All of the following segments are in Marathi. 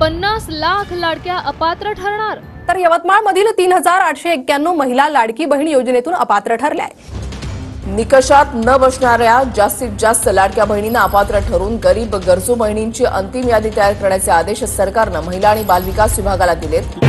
50 लाख लाडक्या अपात्र ठरणार। तर यवतमाळमधील 3891 महिला लाडकी बहीण योजनेतून अपात्र ठरल्या आहेत। निकषात न बसणाऱ्या जास्तीत जास्त लाडक्या बहिणींना अपात्र ठरून गरीब गरजू बहिणींची अंतिम यादी तयार करण्याचे आदेश सरकारनं महिला आणि बालविकास विभागाला दिलेत।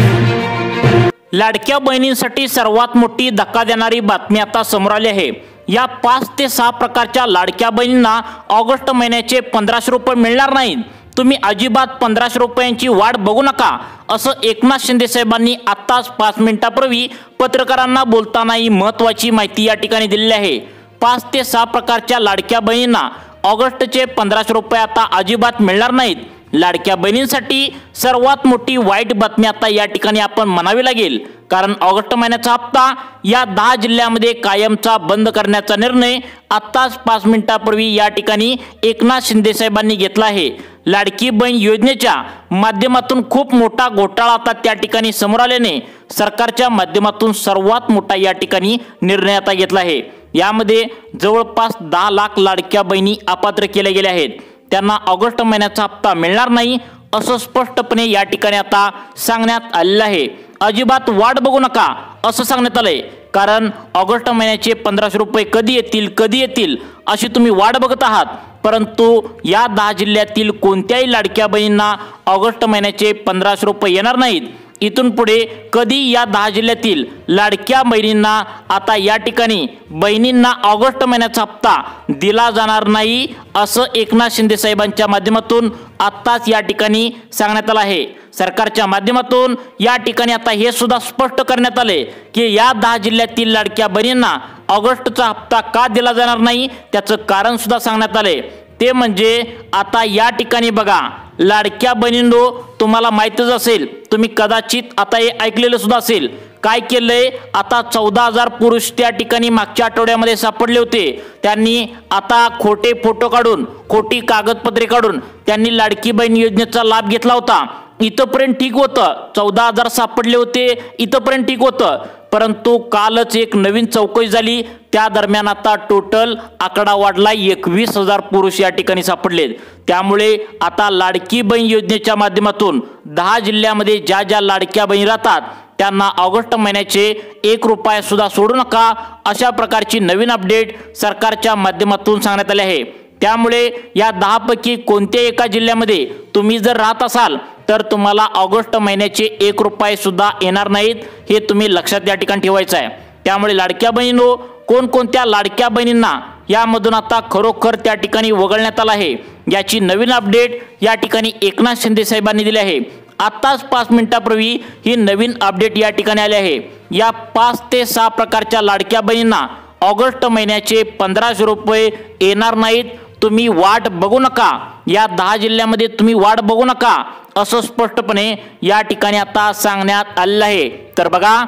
लाडक्या बहिणींसाठी सर्वात मोठी धक्का देणारी बातमी आता समोर आली आहे। या 5 ते 6 प्रकारच्या लाडक्या बहिणींना ऑगस्ट महिन्याचे 1500 रुपये मिळणार नाहीत। तुम्ही अजिबात 1500 रुपयांची वाट बघू नका, असं एकनाथ शिंदे साहेबांनी आत्ताच 5 मिनिटांपूर्वी पत्रकारांना बोलताना ही महत्त्वाची माहिती या ठिकाणी दिलेली आहे। 5 ते 6 प्रकारच्या लाडक्या बहिणींना ऑगस्टचे 1500 रुपये आता अजिबात मिळणार नाहीत। लाडक्या बहिणींसाठी सर्वात मोठी वाईट बातमी आता या ठिकाणी आपण म्हणावी लागेल, कारण ऑगस्ट महिन्याचा हप्ता या 10 जिल्ह्यांमध्ये कायमचा बंद करण्याचा निर्णय आत्ताच 5 मिनिटांपूर्वी या ठिकाणी एकनाथ शिंदे साहेबांनी घेतला आहे। लाडकी बहीण योजनेच्या माध्यमातून खूप मोठा घोटाळा आता त्या ठिकाणी समोर आल्याने सरकारच्या माध्यमातून सर्वात मोठा या ठिकाणी निर्णय आता घेतला आहे। यामध्ये जवळपास 10 लाख लाडक्या बहिणी अपात्र केल्या गेल्या आहेत। त्यांना ऑगस्ट महिन्याचा हप्ता मिळणार नाही असं स्पष्टपणे या ठिकाणी आता सांगण्यात आलेलं आहे। अजिबात वाट बघू नका असं सांगण्यात आलंय, कारण ऑगस्ट महिन्याचे 1500 रुपये कधी येतील अशी तुम्ही वाट बघत आहात। परंतु या 10 जिल्ह्यातील कोणत्याही लाडक्या बहिणींना ऑगस्ट महिन्याचे 1500 रुपये येणार नाहीत। इथून पुढे कधी या 10 जिल्ह्यातील लाडक्या बहिणींना आता या ठिकाणी बहिणींना ऑगस्ट महिन्याचा हप्ता दिला जाणार नाही असं एकनाथ शिंदे साहेबांच्या माध्यमातून आत्ताच या ठिकाणी सांगण्यात आलं आहे। सरकारच्या माध्यमातून या ठिकाणी आता हे सुद्धा स्पष्ट करण्यात आले की या 10 जिल्ह्यातील लाडक्या बहिणींना ऑगस्टचा हप्ता का दिला जाणार नाही त्याचं कारण सुद्धा सांगण्यात आले। ते म्हणजे आता या ठिकाणी बघा, लाडक्या बहिणींनो, तुम्हाला माहितच असेल, तुम्ही कदाचित आता हे ऐकलेलं सुद्धा असेल, काय केलंय आता 14,000 पुरुष त्या ठिकाणी मागच्या आठवड्यामध्ये सापडले होते। त्यांनी आता खोटे फोटो काढून, खोटी कागदपत्रे काढून त्यांनी लाडकी बहीण योजनेचा लाभ घेतला होता। इथपर्यंत ठीक होतं, 14,000 सापडले होते, इथपर्यंत ठीक होतं। परंतु कालच एक नवीन चौकशी झाली, त्या दरम्यान आता टोटल आकडा वाढला, 21,000 पुरुष या ठिकाणी सापडलेत। त्यामुळे आता लाडकी बहीण योजनेच्या माध्यमातून 10 जिल्ह्यामध्ये ज्या लाडक्या बहिणी राहतात त्यांना ऑगस्ट महिन्याचे 1 रुपया सुद्धा सोडू नका, अशा प्रकारची नवीन अपडेट सरकारच्या माध्यमातून सांगण्यात आले आहे। त्यामुळे या 10 पैकी कोणत्याही एका जिल्ह्यामध्ये तुम्ही जर राहत असाल तर तुम्हाला ऑगस्ट महिन्याचे 1 रुपये सुद्धा येणार नाहीत, हे तुम्ही लक्षात या ठिकाणी ठेवायचं आहे। त्यामुळे लाडक्या बहिणींनो, कोणकोणत्या लाडक्या बहिणींना यामधून आता खरोखर त्या ठिकाणी वगळण्यात आलं आहे याची नवीन अपडेट या ठिकाणी एकनाथ शिंदे साहेबांनी दिली आहे। आत्ताच 5 मिनिटांपूर्वी ही नवीन अपडेट या ठिकाणी आली आहे। या 5 ते 6 प्रकारच्या लाडक्या बहिणींना ऑगस्ट महिन्याचे 1500 रुपये येणार नाहीत। तुम्ही वाट बघू नका, या 10 जिल्ह्यामध्ये तुम्ही वाट बघू नका असं स्पष्टपणे या ठिकाणी आता सांगण्यात आलेलं आहे। तर बघा,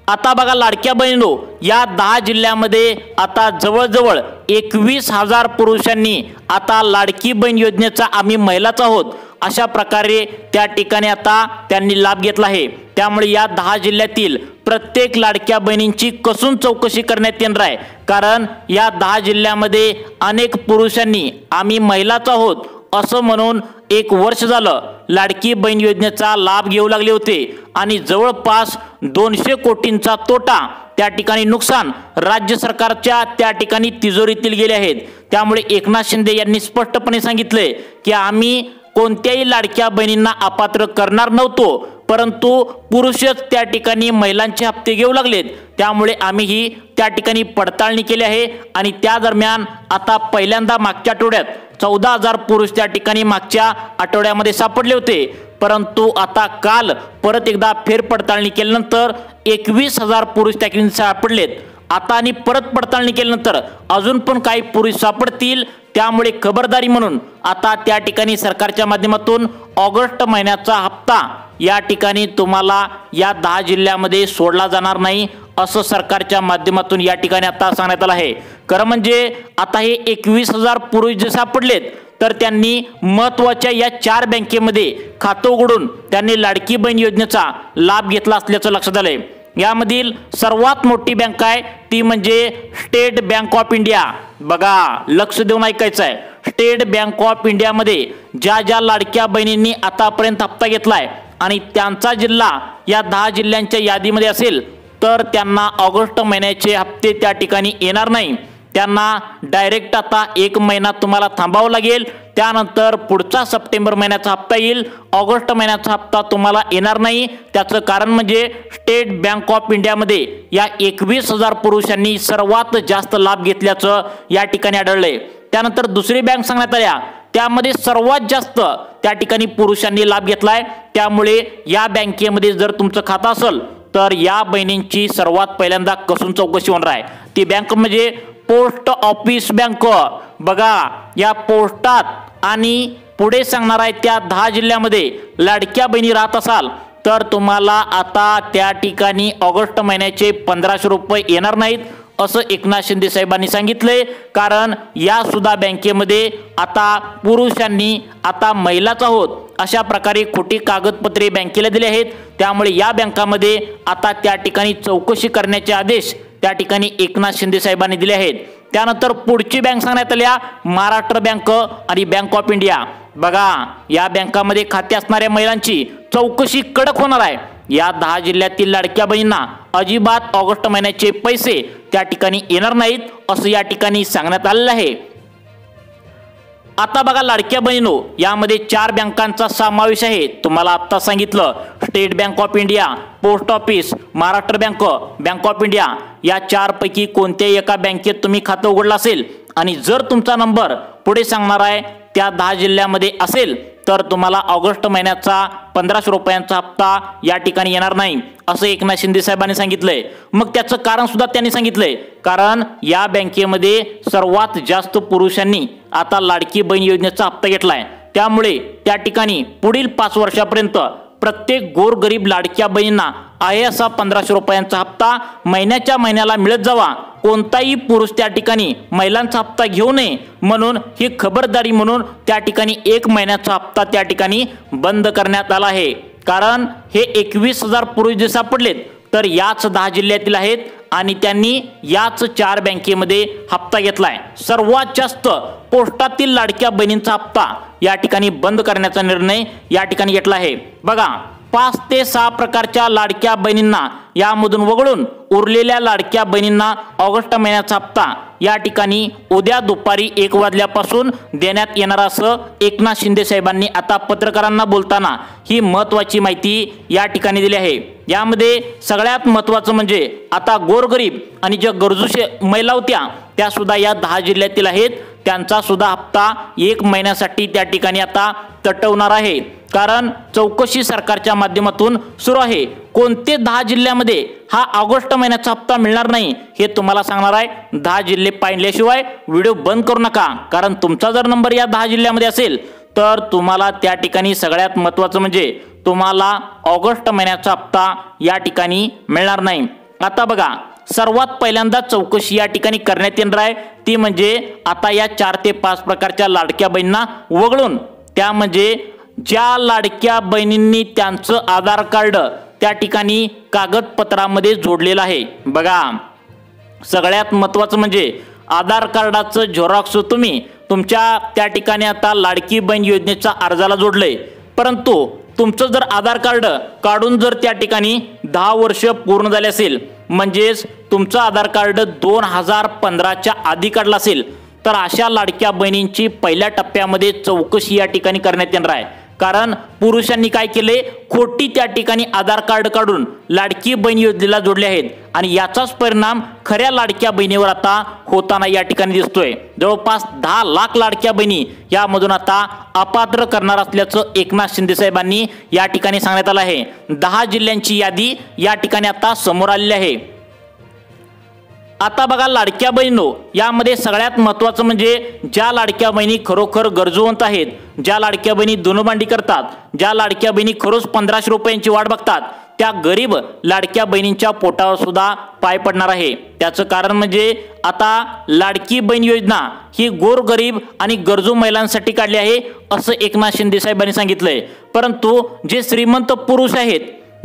आता बघा लाडक्या बहिणींनो, या 10 जिल्ह्यामध्ये आता जवळजवळ 21,000 पुरुषांनी आता लाडकी बहीण योजनेचा आम्ही महिलाच आहोत अशा प्रकारे त्या ठिकाणी आता त्यांनी लाभ घेतला आहे। त्यामुळे या 10 जिल्ह्यातील प्रत्येक लाडक्या बहिणींची कसून चौकशी करण्यात येणार आहे, कारण या 10 जिल्ह्यामध्ये अनेक पुरुषांनी आम्ही महिलाच आहोत असं म्हणून 1 वर्ष झालं लाडकी बहीण योजनेचा लाभ घेऊ लागले होते आणि जवळपास 200 कोटींचा तोटा, त्या ठिकाणी नुकसान राज्य सरकारच्या त्या ठिकाणी तिजोरीतील गेले आहेत। त्यामुळे एकनाथ शिंदे यांनी स्पष्टपणे सांगितले की आम्ही कोणत्याही लाडक्या बहिणींना अपात्र करणार नव्हतो, परंतु पुरुषच त्या ठिकाणी महिलांचे हप्ते घेऊ लागलेत। त्यामुळे आम्ही ही त्या ठिकाणी पडताळणी केली आहे आणि त्या दरम्यान आता पहिल्यांदा मागच्या आठवड्यात 14,000 पुरुष त्या ठिकाणी मागच्या आठवड्यामध्ये सापडले होते, परंतु आता काल परत एकदा फेरपडताळणी केल्यानंतर 21,000 पुरुष त्या ठिकाणी सापडलेत। आता आणि परत पडताळणी केल्यानंतर अजून पण काही पुरुष सापडतील। त्यामुळे खबरदारी म्हणून आता त्या ठिकाणी सरकारच्या माध्यमातून ऑगस्ट महिन्याचा हप्ता या ठिकाणी तुम्हाला या 10 जिल्ह्यामध्ये सोडला जाणार नाही असं सरकारच्या माध्यमातून या ठिकाणी आता सांगण्यात आलं आहे। खरं म्हणजे आता हे 21,000 पुरुष जे सापडलेत तर त्यांनी महत्त्वाच्या या 4 बँकेमध्ये खातं उघडून त्यांनी लाडकी बहीण योजनेचा लाभ घेतला असल्याचं लक्षात आलंय। यामधील सर्वात मोठी बँक आहे ती म्हणजे स्टेट बँक ऑफ इंडिया। बघा, लक्ष देऊन ऐकायचं आहे, स्टेट बँक ऑफ इंडियामध्ये ज्या लाडक्या बहिणींनी आतापर्यंत हप्ता घेतलाय आणि त्यांचा जिल्हा या 10 जिल्ह्यांच्या यादीमध्ये असेल तर त्यांना ऑगस्ट महिन्याचे हप्ते त्या ठिकाणी येणार नाही। त्यांना डायरेक्ट आता 1 महिना तुम्हाला थांबावं लागेल, त्यानंतर पुढचा सप्टेंबर महिन्याचा हप्ता येईल, ऑगस्ट महिन्याचा हप्ता तुम्हाला येणार नाही। त्याचं कारण म्हणजे स्टेट बँक ऑफ इंडियामध्ये या 21,000 पुरुषांनी सर्वात जास्त लाभ घेतल्याचं या ठिकाणी आढळलंय। त्यानंतर दुसरी बँक सांगण्यात आल्या त्यामध्ये सर्वात जास्त त्या ठिकाणी पुरुषांनी लाभ घेतलाय। त्यामुळे या बँकेमध्ये जर तुमचं खातं असेल तर या बहिणींची सर्वात पहिल्यांदा कसून चौकशी होणार आहे। ती बँक म्हणजे पोस्ट ऑफिस बँक। बघा, या पोस्टात आणि पुढे सांगणार आहे त्या 10 जिल्ह्यामध्ये लाडक्या बहिणी राहत असाल तर तुम्हाला आता त्या ठिकाणी ऑगस्ट महिन्याचे 1500 रुपये येणार नाहीत असं एकनाथ शिंदे साहेबांनी सांगितलंय। कारण या सुद्धा बँकेमध्ये आता पुरुषांनी आता महिलाच आहोत अशा प्रकारे खोटी कागदपत्रे बँकेला दिली आहेत। त्यामुळे या बँकामध्ये आता त्या ठिकाणी चौकशी करण्याचे आदेश त्या ठिकाणी एकनाथ शिंदे साहेबांनी दिले आहेत। त्यानंतर पुढची बँक सांगण्यात आल्या महाराष्ट्र बँक आणि बँक ऑफ इंडिया। बघा, या बँकामध्ये खाते असणाऱ्या महिलांची चौकशी कडक होणार आहे। या 10 जिल्ह्यातील लाडक्या बहिणींना अजिबात ऑगस्ट महिन्याचे पैसे त्या ठिकाणी येणार नाहीत असं या ठिकाणी सांगण्यात आलेलं आहे। आता बघा लाडक्या बहिणींनो, यामध्ये 4 बँकांचा समावेश आहे। तुम्हाला आता सांगितलं state bank of India, post office, Maharashtra bank, bank of India या 4 पैकी कोणत्याही एका बँकेत तुम्ही खातं उघडलं असेल आणि जर तुमचा नंबर पुढे सांगणार आहे त्या 10 जिल्ह्यामध्ये असेल तर तुम्हाला ऑगस्ट महिन्याचा 1500 रुपयांचा हप्ता या ठिकाणी येणार नाही असं एकनाथ शिंदे साहेबांनी सांगितलंय। मग त्याचं कारण सुद्धा त्यांनी सांगितलंय, कारण या बँकेमध्ये सर्वात जास्त पुरुषांनी आता लाडकी बहीण योजनेचा हप्ता घेतलाय। त्यामुळे त्या ठिकाणी पुढील 5 वर्षापर्यंत प्रत्येक गोरगरीब लाडक्या बहिणींना आहे असा 1500 रुपयांचा हप्ता महिन्याच्या महिन्याला मिळत जावा। कोणताही पुरुष त्या ठिकाणी महिलांचा हप्ता घेऊ नये म्हणून ही खबरदारी म्हणून त्या ठिकाणी 1 महिन्याचा हप्ता त्या ठिकाणी बंद करण्यात आला आहे। कारण हे 21,000 पुरुष जे सापडलेत तर याच 10 जिल्ह्यातील आहेत आणि त्यांनी याच 4 बँकेमध्ये हप्ता घेतलाय। सर्वात जास्त पोस्टातील लाडक्या बहिणींचा हप्ता या ठिकाणी बंद करण्याचा निर्णय या ठिकाणी घेतला आहे। बघा, 5 ते 6 प्रकारच्या लाडक्या बहिणींना यामधून वगळून उरलेल्या लाडक्या बहिणींना ऑगस्ट महिन्याचा हप्ता या ठिकाणी उद्या दुपारी 1 वाजल्यापासून देण्यात येणार असं एकनाथ शिंदे साहेबांनी आता पत्रकारांना बोलताना ही महत्त्वाची माहिती या ठिकाणी दिली आहे। यामध्ये सगळ्यात महत्त्वाचं म्हणजे आता गोरगरीब आणि ज्या गरजू महिला होत्या त्या सुद्धा या 10 जिल्ह्यातील आहेत, त्यांचा सुद्धा हप्ता 1 महिन्यासाठी त्या ठिकाणी आता तटवणार आहे। कारण चौकशी सरकारच्या माध्यमातून सुरू आहे। कोणते 10 जिल्ह्यामध्ये हा ऑगस्ट महिन्याचा हप्ता मिळणार नाही हे तुम्हाला सांगणार आहे। 10 जिल्हे पाहिल्याशिवाय व्हिडिओ बंद करू नका, कारण तुमचा जर नंबर या 10 जिल्ह्यामध्ये असेल तर तुम्हाला त्या ठिकाणी सगळ्यात महत्त्वाचं म्हणजे तुम्हाला ऑगस्ट महिन्याचा हप्ता या ठिकाणी मिळणार नाही। आता बघा, सर्वात पहिल्यांदा चौकशी या ठिकाणी करण्यात येणार आहे ती म्हणजे आता या 4 ते 5 प्रकारच्या लाडक्या बहिणींना वगळून, त्या म्हणजे ज्या लाडक्या बहिणींनी त्यांचं आधार कार्ड त्या ठिकाणी कागदपत्रामध्ये जोडलेलं आहे। बघा, सगळ्यात महत्त्वाचं म्हणजे आधार कार्डाचं झेरॉक्स तुम्ही तुमच्या त्या ठिकाणी आता लाडकी बहीण योजनेच्या अर्जाला जोडलंय, परंतु तुमचं जर आधार कार्ड काढून जर त्या ठिकाणी 10 वर्ष पूर्ण झाले असेल, म्हणजेच तुमचं आधार कार्ड 2015च्या आधी काढलं असेल तर अशा लाडक्या बहिणींची पहिल्या टप्प्यामध्ये चौकशी या ठिकाणी करण्यात येणार आहे। कारण पुरुषांनी काय केले, खोटी त्या ठिकाणी आधार कार्ड काढून लाडकी बहीण योजनेला जोडले आहेत आणि याचाच परिणाम खऱ्या लाडक्या बहिणीवर आता होताना या ठिकाणी दिसतोय। जवळपास 10 लाख लाडक्या बहिणी यामधून आता अपात्र करणार असल्याचं एकनाथ शिंदे साहेबांनी या ठिकाणी सांगण्यात आलं आहे। 10 जिल्ह्यांची यादी या ठिकाणी आता समोर आलेली आहे। आता बघा लाडक्या बहिणींनो, यामध्ये सगळ्यात महत्त्वाचं म्हणजे ज्या लाडक्या बहिणी खरोखर गरजूवंत आहेत, ज्या लाडक्या बहिणी धनुभांडी करतात, ज्या लाडक्या बहिणी खरोच 1500 रुपयांची वाट बघतात, त्या गरीब लाडक्या बहिणींच्या पोटावर सुद्धा पाय पडणार आहे। त्याचं कारण म्हणजे आता लाडकी बहीण योजना ही गोरगरीब आणि गरजू महिलांसाठी काढली आहे असं एकनाथ शिंदे साहेबांनी सांगितलंय। परंतु जे श्रीमंत पुरुष आहेत,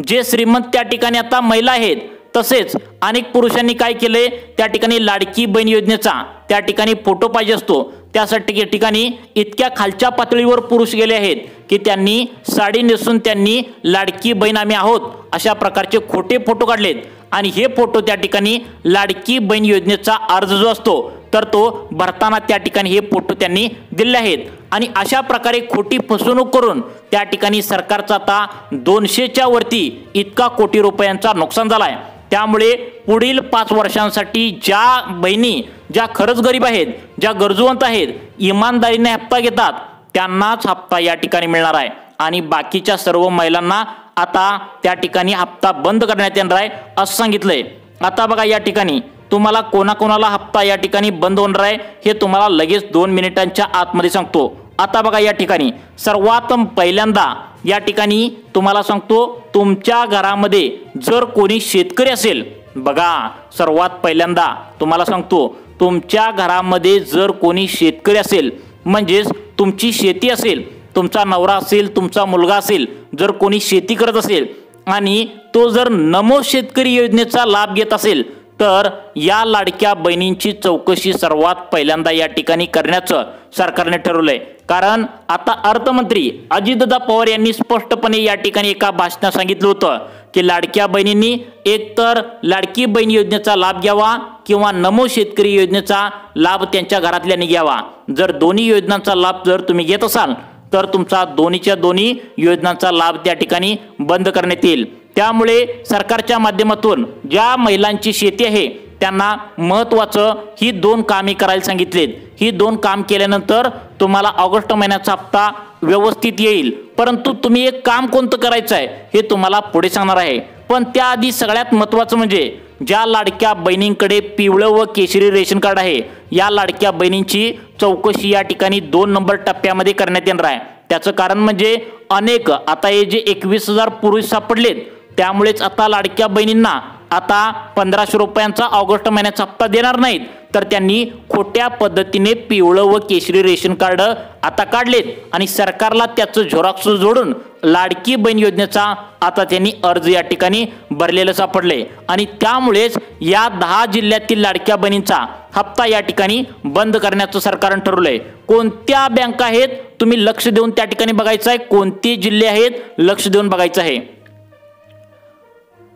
जे श्रीमंत त्या ठिकाणी आता महिला आहेत, तसेच अनेक पुरुषांनी काय केले, त्या ठिकाणी लाडकी बहीण योजनेचा त्या ठिकाणी फोटो पाहिजे असतो त्यासाठी या ठिकाणी इतक्या खालच्या पातळीवर पुरुष गेले आहेत की त्यांनी साडी नेसून त्यांनी लाडकी बहीण आम्ही आहोत अशा प्रकारचे खोटे फोटो काढलेत आणि हे फोटो त्या ठिकाणी लाडकी बहीण योजनेचा अर्ज जो असतो तर तो भरताना त्या ठिकाणी हे फोटो त्यांनी दिले आहेत आणि अशा प्रकारे खोटी फसवणूक करून त्या ठिकाणी सरकारचा आता 200च्या वरती इतका कोटी रुपयांचा नुकसान झालाय। त्यामुळे पुढील 5 वर्षांसाठी ज्या बहिणी ज्या खरंच गरीब आहेत, ज्या गरजूवंत आहेत, इमानदारीने हप्ता घेतात त्यांनाच हप्ता या ठिकाणी मिळणार आहे आणि बाकीच्या सर्व महिलांना आता त्या ठिकाणी हप्ता बंद करण्यात येणार आहे असं सांगितलंय। आता बघा या ठिकाणी तुम्हाला कोणाकोणाला हप्ता या ठिकाणी बंद होणार आहे हे तुम्हाला लगेच 2 मिनिटांच्या आतमध्ये सांगतो। आता बघा या ठिकाणी सर्वात पहिल्यांदा या ठिकाणी तुम्हाला सांगतो, तुमच्या घरामध्ये जर कोणी शेतकरी असेल, बघा सर्वात पहिल्यांदा तुम्हाला सांगतो, तुमच्या घरामध्ये जर कोणी शेतकरी असेल म्हणजेच तुमची शेती असेल, तुमचा नवरा असेल, तुमचा मुलगा असेल, जर कोणी शेती करत असेल आणि तो जर नमो शेतकरी योजनेचा लाभ घेत असेल तर या लाडक्या बहिणींची चौकशी सर्वात पहिल्यांदा या ठिकाणी करण्याचं सरकारने ठरवलंय। कारण आता अर्थमंत्री अजितदादा पवार यांनी स्पष्टपणे या ठिकाणी एका भाषणात सांगितलं होतं की लाडक्या बहिणींनी एकतर लाडकी बहीण योजनेचा लाभ घ्यावा किंवा नमो शेतकरी योजनेचा लाभ त्यांच्या घरातल्यानी घ्यावा। जर दोन्ही योजनांचा लाभ जर तुम्ही घेत असाल तर तुमचा दोन्हीच्या दोन्ही योजनांचा लाभ त्या ठिकाणी बंद करण्यात येईल। त्यामुळे सरकारच्या माध्यमातून ज्या महिलांची शेती आहे त्यांना महत्त्वाचं ही 2 कामे करायला सांगितलेत। ही 2 काम केल्यानंतर तुम्हाला ऑगस्ट महिन्याचा हप्ता व्यवस्थित येईल। परंतु तुम्ही एक काम कोणतं करायचं आहे हे तुम्हाला पुढे सांगणार आहे। पण त्याआधी सगळ्यात महत्त्वाचं म्हणजे ज्या लाडक्या बहिणींकडे पिवळं व केशरी रेशन कार्ड आहे या लाडक्या बहिणींची चौकशी या ठिकाणी 2 नंबर टप्प्यामध्ये करण्यात येणार आहे। त्याचं कारण म्हणजे अनेक आता हे जे 21,000 पुरुष सापडलेत त्यामुळेच आता लाडक्या बहिणींना आता 1500 रुपयांचा ऑगस्ट महिन्याचा हप्ता देणार नाहीत तर त्यांनी खोट्या पद्धतीने पिवळं व केशरी रेशन कार्ड आता काढलेत आणि सरकारला त्याचं झेरॉक्स जोडून लाडकी बहीण योजनेचा आता त्यांनी अर्ज या ठिकाणी भरलेलं सापडले आणि त्यामुळेच या 10 जिल्ह्यातील लाडक्या बहिणींचा हप्ता या ठिकाणी बंद करण्याचं सरकारने ठरवलंय। कोणत्या बँका आहेत तुम्ही लक्ष देऊन त्या ठिकाणी बघायचं आहे, कोणते जिल्हे आहेत लक्ष देऊन बघायचं आहे।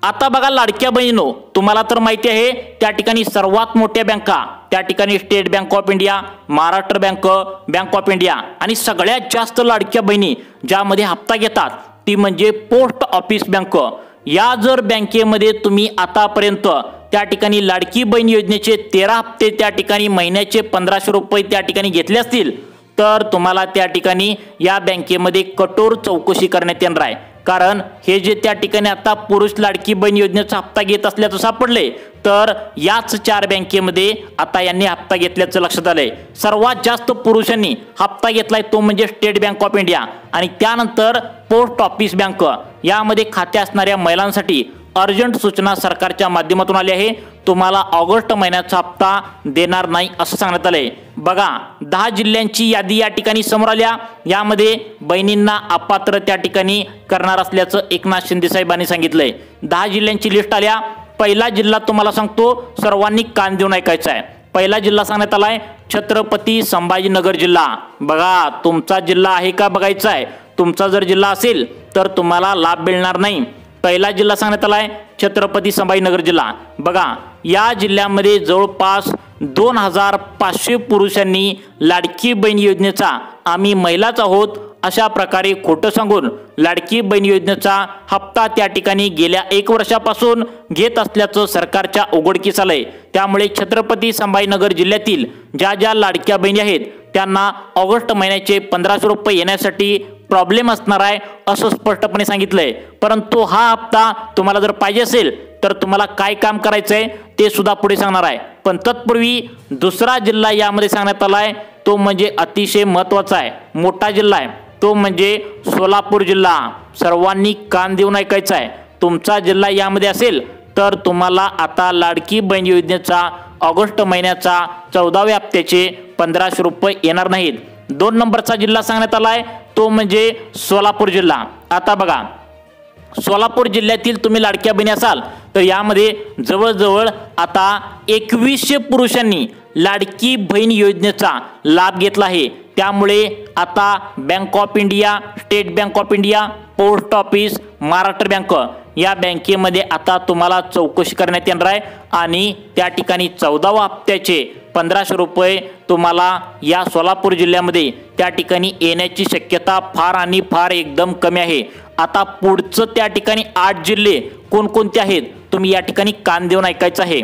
आता बघा लाडक्या बहिणींनो, तुम्हाला तर माहिती आहे त्या ठिकाणी सर्वात मोठ्या बँका त्या ठिकाणी state bank of India, Maharashtra bank, bank of India आणि सगळ्यात जास्त लाडक्या बहिणी ज्यामध्ये हप्ता घेतात ती म्हणजे पोस्ट ऑफिस बँक। या जर बँकेमध्ये तुम्ही आतापर्यंत त्या ठिकाणी लाडकी बहीण योजनेचे 13 हप्ते त्या ठिकाणी महिन्याचे 1500 रुपये त्या ठिकाणी घेतले असतील तर तुम्हाला त्या ठिकाणी या बँकेमध्ये कठोर चौकशी करण्यात येणार आहे। कारण हे जे त्या ठिकाणी आता पुरुष लाडकी बहीण योजनेचा हप्ता घेत असल्याचं सापडले तर याच 4 बँकेमध्ये आता यांनी हप्ता घेतल्याचं लक्षात आलंय। सर्वात जास्त पुरुषांनी हप्ता घेतलाय तो म्हणजे स्टेट बँक ऑफ इंडिया आणि त्यानंतर पोस्ट ऑफिस बँक। यामध्ये खाते असणाऱ्या महिलांसाठी अर्जंट सूचना सरकारच्या माध्यमातून आली आहे, तुम्हाला ऑगस्ट महिन्याचा हप्ता देणार नाही असं सांगण्यात आलंय। बघा 10 जिल्ह्यांची यादी या ठिकाणी समोर आल्या, यामध्ये बहिणींना अपात्र त्या ठिकाणी करणार असल्याचं एकनाथ शिंदे साहेबांनी सांगितलंय। 10 जिल्ह्यांची लिस्ट आल्या। पहिला जिल्हा तुम्हाला सांगतो, सर्वांनी कान देऊन ऐकायचा आहे। पहिला जिल्हा सांगण्यात आलाय छत्रपती संभाजीनगर जिल्हा। बघा तुमचा जिल्हा आहे का बघायचा आहे, तुमचा जर जिल्हा असेल तर तुम्हाला लाभ मिळणार नाही। पहिला जिल्हा सांगण्यात आलाय छत्रपती संभाजीनगर जिल्हा। बघा या जिल्ह्यामध्ये जवळपास 2500 पुरुषांनी लाडकी बहीण योजनेचा आम्ही महिलाच आहोत अशा प्रकारे खोटं सांगून लाडकी बहीण योजनेचा हप्ता त्या ठिकाणी गेल्या 1 वर्षापासून घेत असल्याचं सरकारच्या उघडकीस आलंय। त्यामुळे छत्रपती संभाजीनगर जिल्ह्यातील ज्या ज्या लाडक्या बहिणी आहेत त्यांना ऑगस्ट महिन्याचे 1500 रुपये येण्यासाठी प्रॉब्लेम असणार आहे असं स्पष्टपणे सांगितलंय। परंतु हा हप्ता तुम्हाला जर पाहिजे असेल तर तुम्हाला काय काम करायचंय ते सुद्धा पुढे सांगणार आहे। पण तत्पूर्वी दुसरा जिल्हा यामध्ये सांगण्यात आलाय तो म्हणजे अतिशय महत्त्वाचा आहे, मोठा जिल्हा आहे, तो म्हणजे सोलापूर जिल्हा। सर्वांनी कान देऊन ऐकायचं आहे, तुमचा जिल्हा यामध्ये असेल तर तुम्हाला आता लाडकी बहीण योजनेचा ऑगस्ट महिन्याचा 14व्या हप्त्याचे 1500 रुपये येणार नाहीत। 2 नंबरचा जिल्हा सांगण्यात आलाय तो म्हणजे सोलापूर जिल्हा। आता बघा सोलापूर जिल्ह्यातील तुम्ही लाडक्या बहिणी असाल तर यामध्ये जवळजवळ आता 2100 पुरुषांनी लाडकी बहीण योजनेचा लाभ घेतला आहे। त्यामुळे आता bank of India, state bank of India, post office, Maharashtra bank या बँकेमध्ये आता तुम्हाला चौकशी करण्यात येणार आहे आणि त्या ठिकाणी 14व्या हप्त्याचे 1500 रुपये तुम्हाला या सोलापूर जिल्ह्यामध्ये त्या ठिकाणी येण्याची शक्यता फार आणि फार एकदम कमी आहे। आता पुढचं त्या ठिकाणी 8 जिल्हे कोणकोणते आहेत तुम्ही या ठिकाणी कान देऊन ऐकायचं आहे।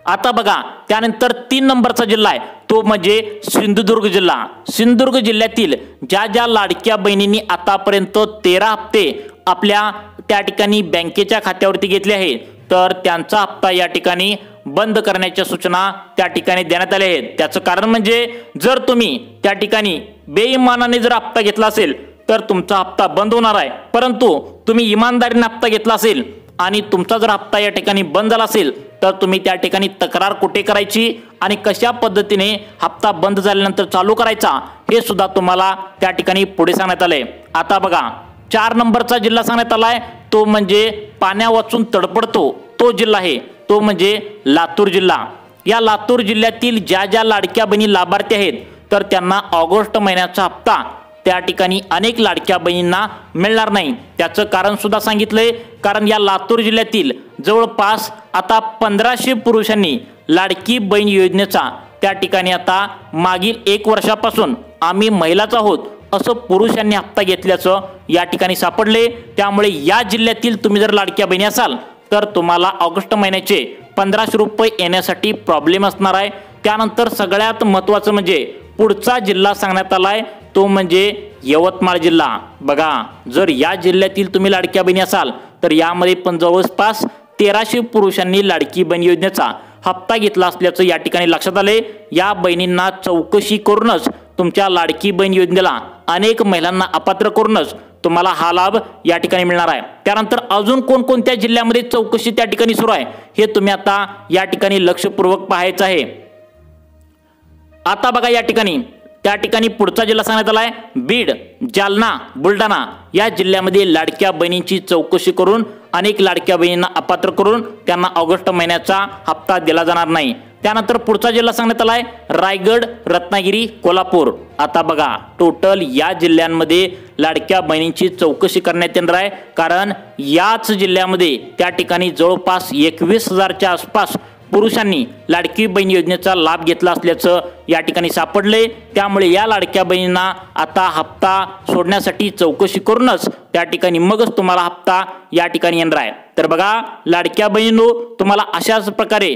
आता बघा, त्यानंतर 3 नंबरचा जिल्हा आहे तो म्हणजे सिंधुदुर्ग जिल्हा। सिंधुदुर्ग जिल्ह्यातील ज्या ज्या लाडक्या बहिणींनी आतापर्यंत 13 हप्ते आपल्या त्या ठिकाणी बँकेच्या खात्यावरती घेतले आहेत तर त्यांचा हप्ता या ठिकाणी बंद करण्याच्या सूचना त्या ठिकाणी देण्यात आल्या आहेत। त्याचं कारण म्हणजे जर तुम्ही त्या ठिकाणी बेईमानाने जर हप्ता घेतला असेल तर तुमचा हप्ता बंद होणार आहे, परंतु तुम्ही इमानदारीने हप्ता घेतला असेल आणि तुमचा जर हप्ता या ठिकाणी बंद झाला असेल तर तुम्ही त्या ठिकाणी तक्रार कुठे करायची आणि कशा पद्धतीने हप्ता बंद झाल्यानंतर चालू करायचा हे सुद्धा तुम्हाला त्या ठिकाणी पुढे सांगण्यात आले। आता बघा, 4 नंबरचा जिल्हा सांगण्यात आलाय तो म्हणजे पाण्या वाचून तडपडतो तो जिल्हा आहे तो म्हणजे लातूर जिल्हा। या लातूर जिल्ह्यातील ज्या ज्या लाडक्या बहिणी लाभार्थी आहेत तर त्यांना ऑगस्ट महिन्याचा हप्ता त्या ठिकाणी अनेक लाडक्या बहिणींना मिळणार नाही। त्याचं कारण सुद्धा सांगितलंय, कारण या लातूर जिल्ह्यातील जवळपास आता 1500 पुरुषांनी लाडकी बहीण योजनेचा त्या ठिकाणी आता मागील 1 वर्षापासून आम्ही महिलाच आहोत असं पुरुषांनी हप्ता घेतल्याचं या ठिकाणी सापडले। त्यामुळे या जिल्ह्यातील तुम्ही जर लाडक्या बहिणी असाल तर तुम्हाला ऑगस्ट महिन्याचे 1500 रुपये येण्यासाठी प्रॉब्लेम असणार आहे। त्यानंतर सगळ्यात महत्त्वाचं म्हणजे पुढचा जिल्हा सांगण्यात आलाय तो म्हणजे यवतमाळ जिल्हा। बघा, जर या जिल्ह्यातील तुम्ही लाडक्या बहिणी असाल तर यामध्ये पण जवळपास 1300 पुरुषांनी लाडकी बहीण योजनेचा हप्ता घेतला असल्याचं या ठिकाणी लक्षात आले। या बहिणींना चौकशी करूनच तुमच्या लाडकी बहीण योजनेला अनेक महिलांना अपात्र करूनच तुम्हाला हा लाभ या ठिकाणी मिळणार आहे। त्यानंतर अजून कोणकोणत्या जिल्ह्यामध्ये चौकशी त्या ठिकाणी सुरू आहे हे तुम्ही आता या ठिकाणी लक्षपूर्वक पाहायचं आहे। आता बघा, या ठिकाणी त्या ठिकाणी पुढचा जिल्हा सांगण्यात आलाय बीड, जालना, बुलढाणा या जिल्ह्यामध्ये लाडक्या बहिणींची चौकशी करून अनेक लाडक्या बहिणींना अपात्र करून त्यांना ऑगस्ट महिन्याचा हप्ता दिला जाणार नाही। त्यानंतर पुढचा जिल्हा सांगण्यात आलाय रायगड, रत्नागिरी, कोल्हापूर। आता बघा, टोटल या जिल्ह्यांमध्ये लाडक्या बहिणींची चौकशी करण्यात येणार आहे, कारण याच जिल्ह्यामध्ये त्या ठिकाणी जवळपास 21,000च्या आसपास पुरुषांनी लाडकी बहीण योजनेचा लाभ घेतला असल्याचं या ठिकाणी सापडले। त्यामुळे या लाडक्या बहिणींना आता हप्ता सोडण्यासाठी चौकशी करूनच त्या ठिकाणी मगच तुम्हाला हप्ता या ठिकाणी येणार आहे। तर बघा लाडक्या बहिणींनो, तुम्हाला अशाच प्रकारे